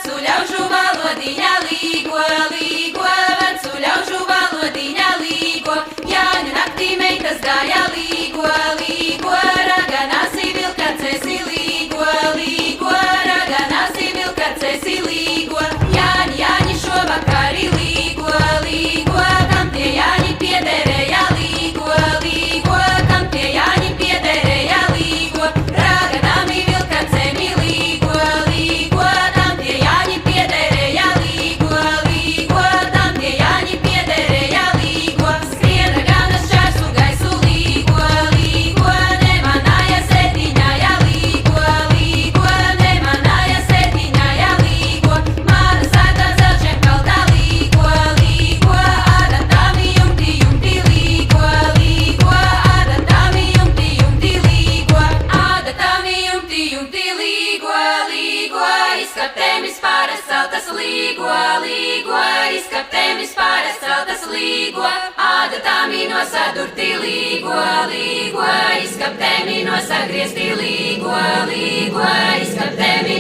vecu ļaužu valodiņa līgo, līgo, vecu ļaužu valodiņa līgo. Jāņu naktī meitas gāja līgo, līgo, raganāsi vilkacesi līgo, līgo, raganāsi vilkacesi līgo. Jāņi, Jāņi šovakari līgo, līgo, kam tie Jāņi piederēja līgo, līgo, kam tie Jāņi piederēja līgo. Raganāmi vilkacemi līgo, līgo, tam tie Jāņi piederēja līgo, līgo, tam tie Jāņi piederēja līgo. Skrien raganas čārsu gaisu līgo, līgo, nemanāja sēdiņāja līgo, līgo, nemanāja sēdiņāja līgo. Mana sēta zelčiem kaldā līgo, līgo, adatami jumti, jumti līgo, līgo, adatami jumti, jumti līgo, adatami jumti, jumti līgo, līgo, izskaptēmis pāres celtas līgo, līgo, izskaptēmis pāres celtas līgo, adatami nosadurti līgo, līgo, izskaptēmi nosagriezti līgo, līgo, izskaptēmi